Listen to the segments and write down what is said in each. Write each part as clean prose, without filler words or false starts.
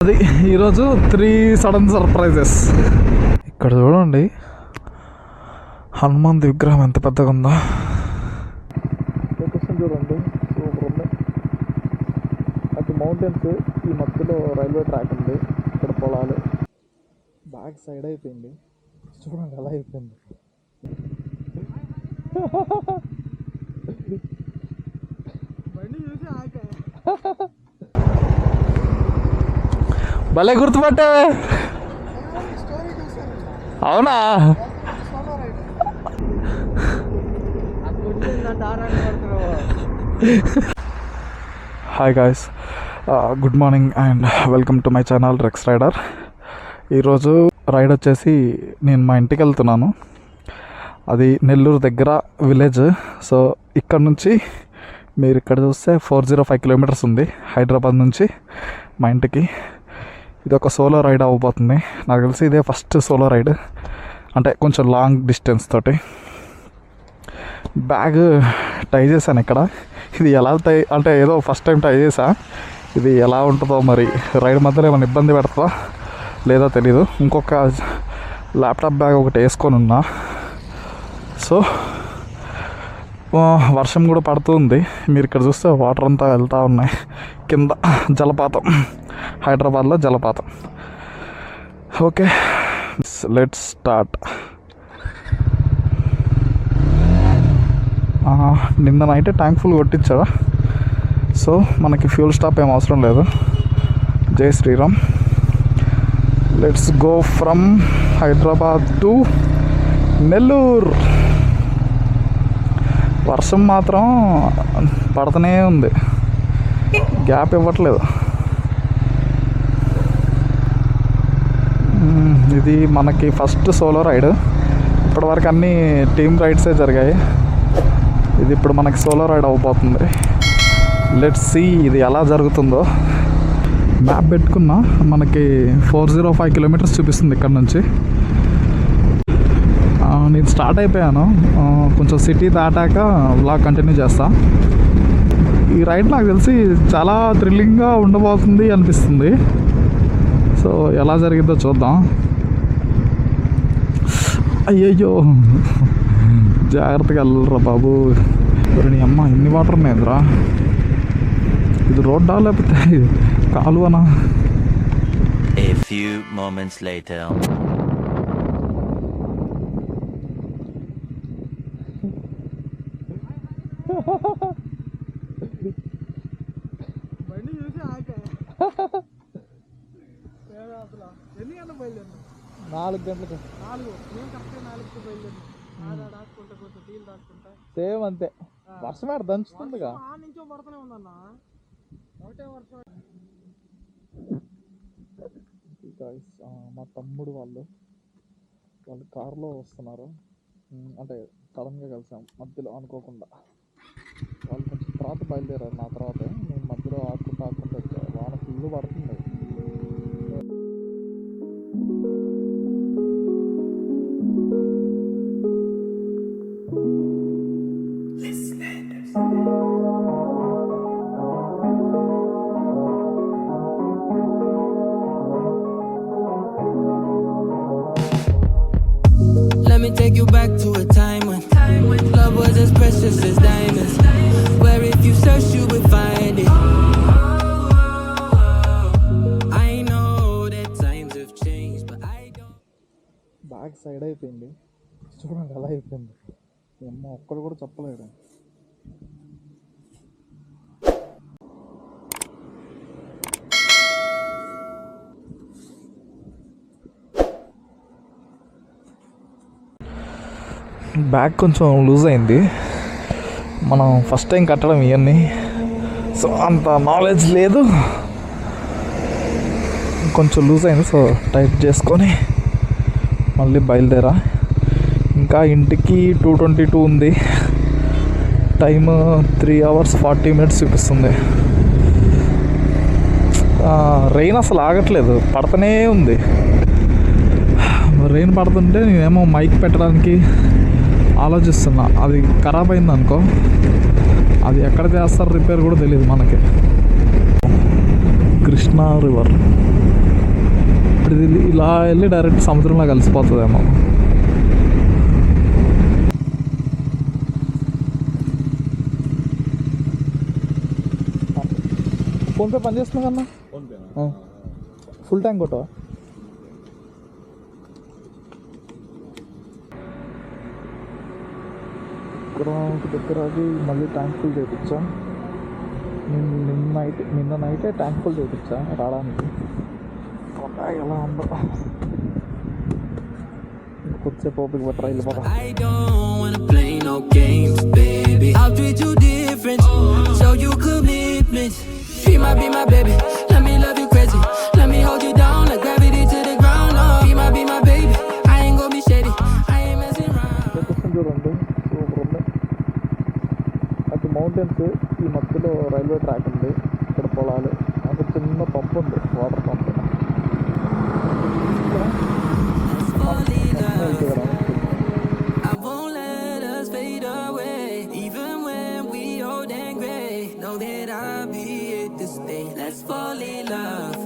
అది ఈరోజు 3 sudden surprises. ఇక్కడ చూడండి హనుమంత్ విగ్రహం ఎంత పెద్దగా ఉందో. లొకేషన్ చూడండి సూపర్ ఉంది. అటు మౌంటైన్స్, ఈ మధ్యలో రైల్వే ట్రాక్ ఉంది, ఇక్కడ పొలాలు. బ్యాక్ సైడ్ అయిపోయింది చూడండి ఎలా అయిపోయింది. భలే గుర్తుపట్టావే. అవునా? Hi guys, good morning and welcome to my channel Rex Rider. ఈరోజు రైడ్ వచ్చేసి నేను మా ఇంటికి వెళ్తున్నాను. అది నెల్లూరు దగ్గర విలేజ్. సో ఇక్కడ నుంచి మీరు ఇక్కడ చూస్తే 405 కిలోమీటర్స్ ఉంది హైదరాబాద్ నుంచి మా ఇంటికి. ఇది ఒక సోలో రైడ్ అవ్వబోతుంది. నాకు తెలిసి ఇదే ఫస్ట్ సోలో రైడ్, అంటే కొంచెం లాంగ్ డిస్టెన్స్ తోటి. బ్యాగ్ టై చేశాను ఇక్కడ. ఇది ఎలా అంటే ఏదో ఫస్ట్ టైం టై చేసా. ఇది ఎలా ఉంటుందో మరి, రైడ్ మధ్యలో ఏమైనా ఇబ్బంది పెడతా లేదో తెలీదు. ఇంకొక ల్యాప్టాప్ బ్యాగ్ ఒకటి వేసుకొని ఉన్నా. సో వర్షం కూడా పడుతుంది. మీరు ఇక్కడ చూస్తే వాటర్ అంతా వెళ్తూ ఉన్నాయి కింద. జలపాతం, హైదరాబాద్లో జలపాతం. Okay, let's start. నిన్న నైటే ట్యాంక్ ఫుల్ కొట్టించాడా. సో మనకి ఫ్యూల్ స్టాప్ ఏం అవసరం లేదు. జై Shriram. Let's go from Hyderabad to Nellore. వర్షం మాత్రం పడుతూనే ఉంది, గ్యాప్ ఇవ్వట్లేదు. ఇది మనకి ఫస్ట్ సోలో రైడ్. ఇప్పటివరకు అన్నీ టీమ్ రైడ్సే జరిగాయి. ఇది ఇప్పుడు మనకి సోలో రైడ్ అవ్వబోతుంది. లెట్స్ సీ ఇది ఎలా జరుగుతుందో. మ్యాప్ పెట్టుకున్నా, మనకి 405 కిలోమీటర్స్ చూపిస్తుంది ఇక్కడ నుంచి. నేను స్టార్ట్ అయిపోయాను. కొంచెం సిటీ దాటాక వ్లాగ్ కంటిన్యూ చేస్తా. ఈ రైడ్ నాకు తెలిసి చాలా థ్రిల్లింగ్గా ఉండబోతుంది అనిపిస్తుంది. సో ఎలా జరిగిందో చూద్దాం. అయ్యయ్యో, జాగ్రత్తగా వెళ్ళరా బాబు. నీ అమ్మ ఇన్ని వాటర్ ఉన్నాయిరా. ఇది రోడ్డా లేకపోతే కాలువనా? A few moments later. బండి చూసి ఆగా. ఎన్ని గంటలకు బయలుదేరు? 4 గంటలకు. 4 నేను కరెక్ట్గా 4కి బయలుదేరు. దాచుకుంటా కొంచెం టీలు దాచుకుంటా. సేమ్ అంతే. వర్షం ఆడ దంచుతుందిగా. ఆ నుంచో పడుతూనే ఉందన్న, ఒకటే వర్షం. మా తమ్ముడు వాళ్ళు కారులో వస్తున్నారు. అంటే సడన్గా కలిసాం మధ్యలో అనుకోకుండా. వాళ్ళు కొంచెం తర్వాత బయలుదేరారు నా తర్వాత. నేను మధ్యలో ఆడుకుంటూ వచ్చా. వాన ఫుల్ పడుతుంది. Let me take you back to a time when love was as precious as diamonds, where if you search you would find it. I know that times have changed, but I don't. Back side అయిపోయింది చూడండి ఎలా అయిపోయింది. అమ్మ ఒక్కడు కూడా చెప్పలేడు. Bag కొంచెం loose అయింది. మనం ఫస్ట్ టైం కట్టడం ఇవన్నీ, సో అంత నాలెడ్జ్ లేదు. కొంచెం లూజ్ అయింది. సో టైట్ చేసుకొని మళ్ళీ బయలుదేరా. ఇంకా ఇంటికి 2:22 ఉంది. టైమ్ 3 hours 40 minutes చూపిస్తుంది. రెయిన్ అసలు ఆగట్లేదు, పడుతూనే ఉంది. రెయిన్ పడుతుంటే నేనేమో మైక్ పెట్టడానికి ఆలోచిస్తున్నా. అది ఖరాబ్ అయింది అనుకో, అది ఎక్కడ చేస్తారు రిపేర్ కూడా తెలియదు మనకి. కృష్ణా రివర్ ఇది ఇలా వెళ్ళి డైరెక్ట్ సముద్రంలో కలిసిపోతుందేమో. ఫోన్పే పని చేస్తున్నా కన్నా ఫుల్ ట్యాంక్ కొట్టవా? దగ్గర అది మళ్ళీ ట్యాంక్ ఫుల్ చేయించా. నిన్న నైటే ట్యాంక్ ఫుల్ చేయించా రావడానికి. ఎలా ఉందో కొద్దిసేపు ఓపిక పట్టరా వెళ్ళిపోతా. I don't wanna play no games, baby. I'll treat you different, show you commitment. She might be my baby, let me love you crazy, let me hold you down like gravity to the ground. Oh, be my baby, I ain't gonna be shady, I ain't messing around. చూడండి super ఉంది. అటు mountains, ఈ మధ్యలో railway track ఉంది, ఇక్కడ పొలాలు, అక్కడ చిన్న పంప్ ఉంది, water pump. I won't let us fade away, even when we old and gray. Know that I'll be here to stay. Let's fall in love.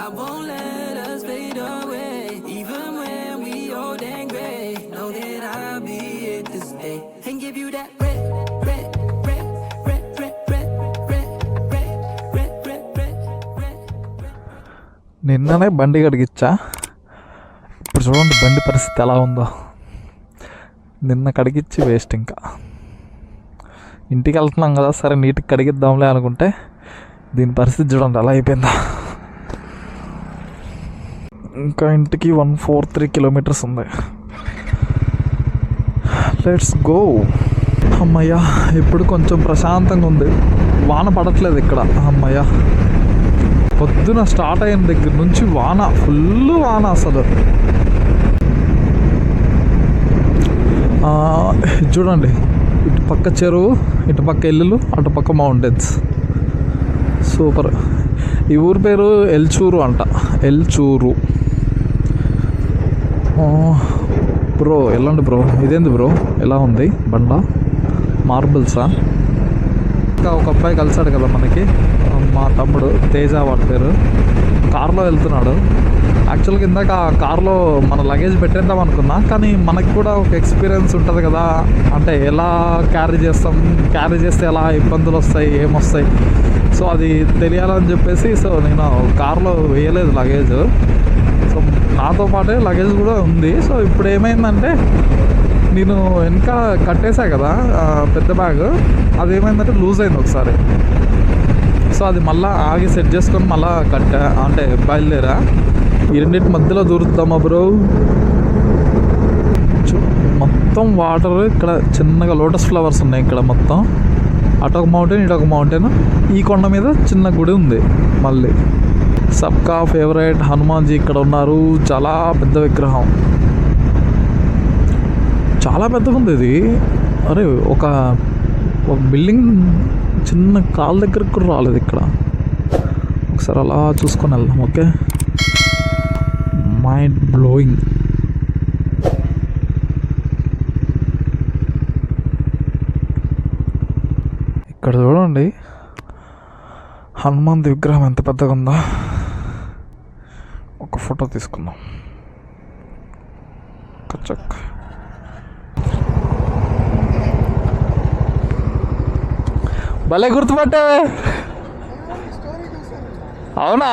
I won't let us fade away, even when we old and gray. Know that I'll be here to stay and give you that red. నిన్ననే బండి కడిగిచ్చా. ఇప్పుడు చూడండి బండి పరిస్థితి ఎలా ఉందో. నిన్న కడిగిచ్చి waste. ఇంకా ఇంటికి వెళ్తున్నాం కదా, సరే నీట్గా కడిగిద్దాంలే అనుకుంటే దీని పరిస్థితి చూడండి ఎలా అయిపోయిందో. ఇంకా ఇంటికి 143 కిలోమీటర్స్ ఉంది. Let's go. అమ్మయ్యా, ఇప్పుడు కొంచెం ప్రశాంతంగా ఉంది. వాన పడట్లేదు ఇక్కడ. అమ్మయ్యా, పొద్దున స్టార్ట్ అయిన దగ్గర నుంచి వాన, ఫుల్ వాన అసలు. చూడండి, ఇటు పక్క చెరువు, ఇటు పక్క ఇల్లులు, అటు పక్క మౌంటైన్స్. సూపర్. ఈ ఊరి పేరు ఎల్చూరు అంట. ఎల్చూరు. బ్రో వెళ్ళండి బ్రో. ఇదేంది బ్రో ఎలా ఉంది బండ? మార్బుల్సా? ఇంకా ఒక అబ్బాయి కలిసాడు కదా మనకి, మా తమ్ముడు తేజ వాడి పేరు. కార్లో వెళ్తున్నాడు. యాక్చువల్గా ఇందాక ఆ కార్లో మన లగేజ్ పెట్టేద్దాం అనుకున్నా, కానీ మనకి కూడా ఒక ఎక్స్పీరియన్స్ ఉంటుంది కదా, అంటే ఎలా క్యారీ చేస్తాం, క్యారీ చేస్తే ఎలా ఇబ్బందులు వస్తాయి, ఏమొస్తాయి, సో అది తెలియాలని చెప్పేసి సో నేను కార్లో వేయలేదు లగేజ్. సో నాతో పాటే లగేజ్ కూడా ఉంది. సో ఇప్పుడు ఏమైందంటే, నేను వెనక కట్టేసా కదా పెద్ద బ్యాగ్, అదేమైందంటే లూజ్ అయింది ఒకసారి. సో అది మళ్ళీ ఆగి సెట్ చేసుకొని మళ్ళీ అంటే బయలుదేరా. ఈ రెండింటి మధ్యలో దూరుతామా బ్రో. మొత్తం వాటర్. ఇక్కడ చిన్నగా లోటస్ ఫ్లవర్స్ ఉన్నాయి ఇక్కడ మొత్తం. అటొక మౌంటైన్, ఇటొక మౌంటైన్. ఈ కొండ మీద చిన్న గుడి ఉంది. మళ్ళీ సబ్కా ఫేవరెట్ హనుమాన్జీ ఇక్కడ ఉన్నారు. చాలా పెద్ద విగ్రహం, చాలా పెద్దగా ఉంది ఇది. అరే ఒక బిల్డింగ్ చిన్న కాల్ దగ్గరకు కూడా రాలేదు ఇక్కడ. ఒకసారి అలా చూసుకొని వెళ్దాం. Okay, mind blowing. ఇక్కడ చూడండి హనుమాన్ విగ్రహం ఎంత పెద్దగా ఉందో. ఒక ఫోటో తీసుకుందాం. కచ్చక్. భలే గుర్తుపట్టావే. అవునా?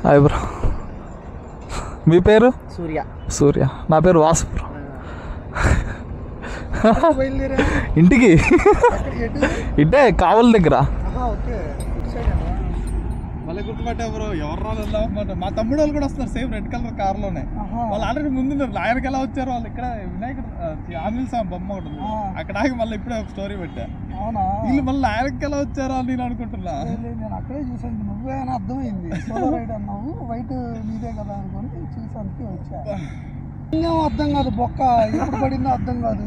Hi bro. మీ పేరు? సూర్య. సూర్య. నా పేరు వాసు బ్రో. ఇంటికి ఇంటే కావలి దగ్గర. మళ్ళీ గుర్తుపట్టా బ్రో, ఎవరు రాలేదు. మా తమ్ముడు వాళ్ళు కూడా వస్తారు సేమ్ రెడ్ కలర్ కార్లోనే. వాళ్ళు ఆల్రెడీ ముందు లాయర్కి ఎలా వచ్చారు వాళ్ళు. ఇక్కడ వినాయకుడు ఆంజనేయ స్వామి బొమ్మ ఒకటి ఉంది అక్కడ ఆగి మళ్ళీ ఇప్పుడే ఒక స్టోరీ పెట్టా. అవునా? వీళ్ళు మళ్ళీ లాయర్కి ఎలా వచ్చారో అని నేను అనుకుంటున్నా. నేను అక్కడే చూసాను, నువ్వే అని అర్థమైంది. సోలో రైడ్ అన్నావు, వైట్ నీదే కదా అనుకొని చూసానికి వచ్చా. ఏమో అర్థం కాదు, బొక్క ఎప్పుడు పడిందో అర్థం కాదు.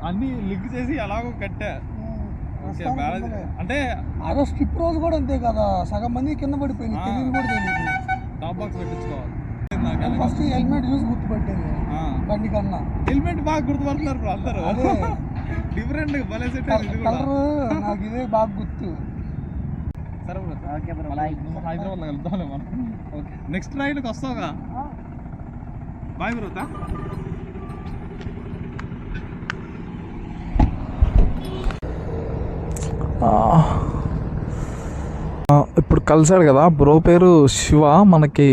అన్ని లింక్ చేసి ఎలాగో కట్టా. అంటే ఆ రోజు స్ట్రిప్ రోజు కూడా అంతే కదా, సగం మంది కింద పడిపోయింది, తెలియదు కూడా తెలియదు. టాప్ బాక్స్ పెట్టించుకోవాలి. ఫస్ట్ హెల్మెట్ చూసి గుర్తుపెట్టింది బండి కన్నా. హెల్మెట్ బాగా గుర్తుపడుతున్నారు బ్రో అందరూ. అదే డిఫరెంట్ భలే సెట్ కలర్ నాకు ఇదే బాగా గుర్తు. సరే బ్రో, నువ్వు హైదరాబాద్లో వెళ్తాంలే మనం. ఓకే, నెక్స్ట్ రైడ్కి వస్తావుగా. Bye bro. ఇప్పుడు కలిసాడు కదా బ్రో, పేరు శివ. మనకి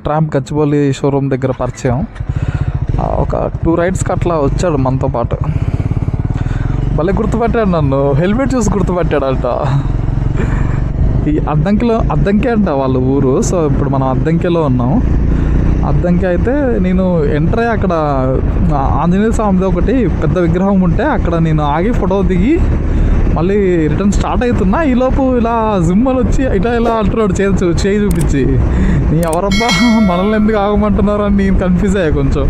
ట్రాంప్ గచ్చిబౌలి షోరూమ్ దగ్గర పరిచయం. ఒక 2 రైడ్స్కి అట్లా వచ్చాడు మనతో పాటు. భలే గుర్తుపట్టాడు నన్ను, హెల్మెట్ చూసి గుర్తుపట్టాడంట. ఈ అద్దంకి అంట వాళ్ళ ఊరు. సో ఇప్పుడు మనం అద్దంకిలో ఉన్నాం. అద్దంకి అయితే నేను ఎంటర్ అయ్యి అక్కడ ఆంజనేయ స్వామిది ఒకటి పెద్ద విగ్రహం ఉంటే అక్కడ నేను ఆగి ఫోటో దిగి మళ్ళీ రిటర్న్ స్టార్ట్ అవుతున్నా. ఈలోపు ఇలా జిమ్మలు వచ్చి ఇలా అంటున్నాడు చేయి చూపించి. నీ ఎవరబ్బా మనల్ని ఎందుకు ఆగమంటున్నారు అని నేను కన్ఫ్యూజ్ అయ్యా కొంచెం.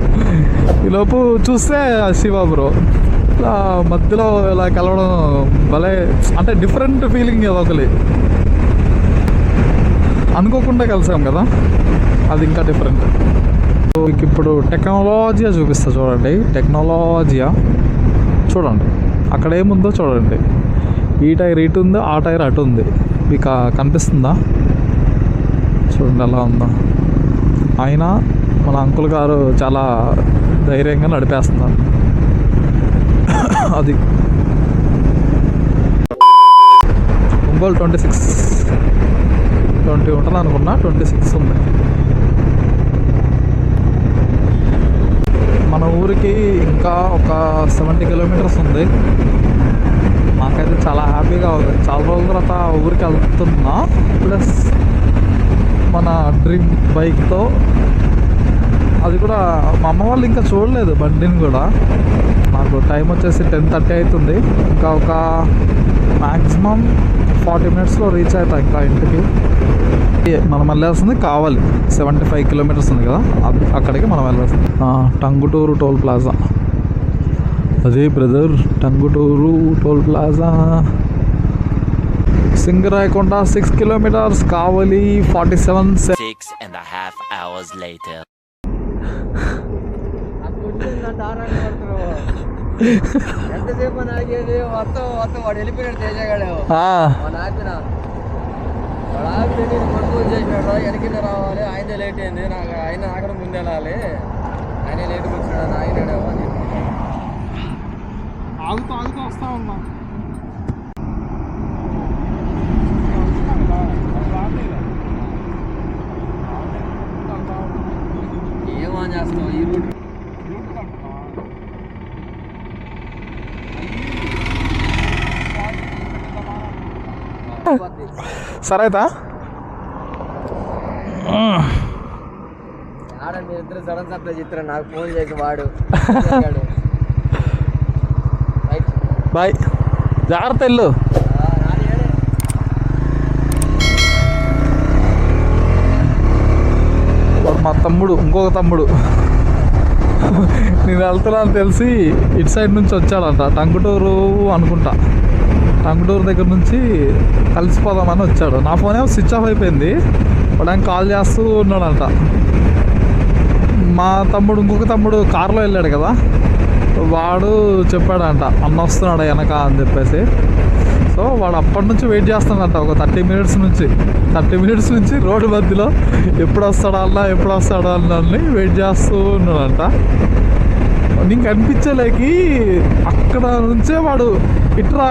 ఈలోపు చూస్తే శివ బ్రో ఇలా మధ్యలో ఇలా కలవడం భలే, అంటే డిఫరెంట్ ఫీలింగ్ ఏదో ఒకటి. అనుకోకుండా కలిసాం కదా, అది ఇంకా డిఫరెంట్. ఇప్పుడు టెక్నాలజీయా చూపిస్తా చూడండి. టెక్నాలజీయా చూడండి, అక్కడ ఏముందో చూడండి. ఈ టైర్ ఇటు ఉంది, ఆ టైర్ అటు ఉంది. మీకు కనిపిస్తుందా? చూడండి ఎలా ఉందో. అయినా మన అంకుల్ గారు చాలా ధైర్యంగా నడిపేస్తున్నారు. అది ఒంగోలు 20 ఉంటుంది అనుకున్నా, 26 ఉంది. మన ఊరికి ఇంకా ఒక 70 కిలోమీటర్స్ ఉంది. నాకైతే చాలా హ్యాపీగా ఉంది. చాలా రోజుల తర్వాత ఊరికి వెళ్తున్నా, ప్లస్ మన డ్రీమ్ బైక్తో. అది కూడా మా అమ్మ వాళ్ళు ఇంకా చూడలేదు బండిని కూడా. నాకు టైం వచ్చేసి 10:30 అవుతుంది. ఇంకా ఒక మ్యాక్సిమం 40 మినిట్స్లో రీచ్ అవుతా ఇంకా ఇంటికి. మనం వెళ్ళాల్సింది కావాలి, 75 కిలోమీటర్స్ ఉంది కదా, అక్కడికి మనం వెళ్ళాల్సింది. టంగుటూరు టోల్ ప్లాజా, అదే brother, Tanguturu toll plaza. Singarayakonda 6 kilometers, Kavali 47. 6.5 hours later. ఎంతసేపు నాగేది మొత్తం వాడు వెళ్ళిపోయినాడు. తేజగాడు నాకిన వాడు ఆగితే నేను కొడుకు చేసినాడు. వెనకిన రావాలి, ఆయనే లేట్ అయింది. ఆయన ఆగడ ముందు వెళ్ళాలి, ఆయన లేట్కి వచ్చినాడు. ఆగినాడేమో అని చెప్పి ఆగుతూ వస్తా ఉన్నా. ఏమో చేస్తావు ఈ రూట్. సరే అయితే ఆడ మీరు ఇద్దరు సడన్ సప్లై చిత్రం నాకు ఫోన్ చేయక వాడు బాయ్, జాగ్రత్త వెళ్ళు. మా తమ్ముడు, ఇంకొక తమ్ముడు నేను వెళ్తున్నాను తెలిసి ఇటు సైడ్ నుంచి వచ్చాడంట. టంగుటూరు అనుకుంటా, టంగుటూరు దగ్గర నుంచి కలిసిపోదామని వచ్చాడు. నా ఫోన్ ఏమో స్విచ్ ఆఫ్ అయిపోయింది. వాడు ఆయన కాల్ చేస్తూ ఉన్నాడంట. మా తమ్ముడు, ఇంకొక తమ్ముడు కారులో వెళ్ళాడు కదా, వాడు చెప్పాడంట అన్న వస్తున్నాడు వెనక అని చెప్పేసి. సో వాడు అప్పటి నుంచి వెయిట్ చేస్తున్నాడంట ఒక 30 మినిట్స్ నుంచి రోడ్డు మధ్యలో ఎప్పుడు వస్తాడా అన్నీ వెయిట్ చేస్తూ ఉన్నాడంట. నీకు కనిపించలేకి అక్కడ నుంచే వాడు ఇట్రా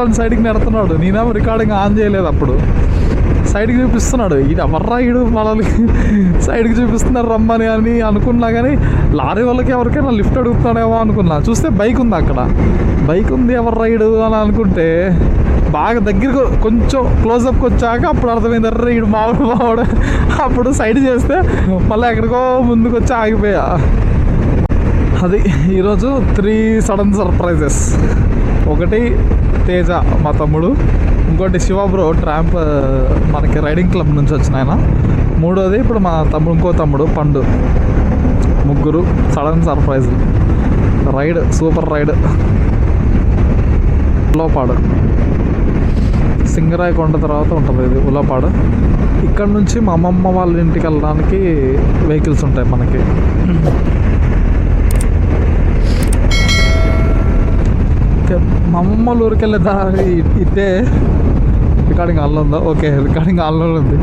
అని సైడ్కి నెడుతున్నాడు. నేనేమో రికార్డింగ్ ఆన్ చేయలేదు అప్పుడు. సైడ్కి చూపిస్తున్నాడు. ఇది ఎవర్రా ఈడు మనల్ని సైడ్కి చూపిస్తున్నారు రమ్మని అని అనుకున్నా, కానీ లారీ వాళ్ళకి ఎవరికైనా లిఫ్ట్ అడుగుతున్నాడేమో అనుకున్నా. చూస్తే బైక్ ఉంది అక్కడ. బైక్ ఉంది, ఎవర్రా ఈడు అని అనుకుంటే బాగా దగ్గరకు కొంచెం క్లోజప్కి వచ్చాక అప్పుడు అర్థమైంది, ఎర్ర ఈడు మావాడు. అప్పుడు సైడ్ చేస్తే మళ్ళీ ఎక్కడికో ముందుకు వచ్చి ఆగిపోయా. అది ఈరోజు 3 సడన్ సర్ప్రైజెస్. ఒకటి తేజ మా తమ్ముడు, ఇంకోటి శివ బ్రో ట్రాంప్ మనకి రైడింగ్ క్లబ్ నుంచి వచ్చిన ఆయన, మూడోది ఇప్పుడు మా తమ్ముడు, ఇంకో తమ్ముడు పండు. ముగ్గురు sudden surprise. Ride super ride. Ulavapadu, Singarayakonda తర్వాత ఉంటుంది ఇది ఉలవపాడు. ఇక్కడ నుంచి మా అమ్మమ్మ వాళ్ళ ఇంటికి వెళ్ళడానికి వెహికల్స్ ఉంటాయి మనకి. ఓకే మా అమ్మమ్మ వాళ్ళ ఊరికి వెళ్ళే దారి ఇదే. రికార్డింగ్ ఆన్లో ఉందా? ఓకే రికార్డింగ్ ఆన్లో ఉంది.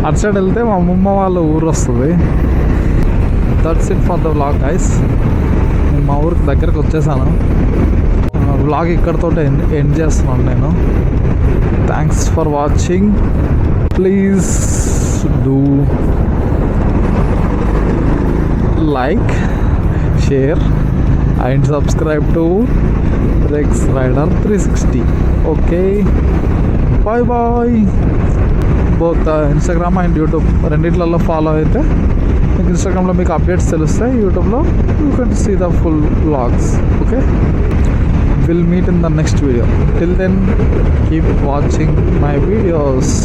అటు సైడ్ వెళ్తే మా అమ్మమ్మ వాళ్ళ ఊరు వస్తుంది. That's it for the vlog guys. నేను మా ఊరికి దగ్గరకు వచ్చేసాను. వ్లాగ్ ఇక్కడితో ఎండ్ చేస్తున్నాను నేను. Thanks for watching. Please do like, share and subscribe to Rex Rider 360. Okay, bye bye. Both Instagram and YouTube రెండిట్లలో ఫాలో అయితే మీకు ఇన్స్టాగ్రామ్లో మీకు అప్డేట్స్ తెలుస్తాయి. యూట్యూబ్లో you can see the full vlogs. Okay, will meet in the next video. Till then keep watching my videos.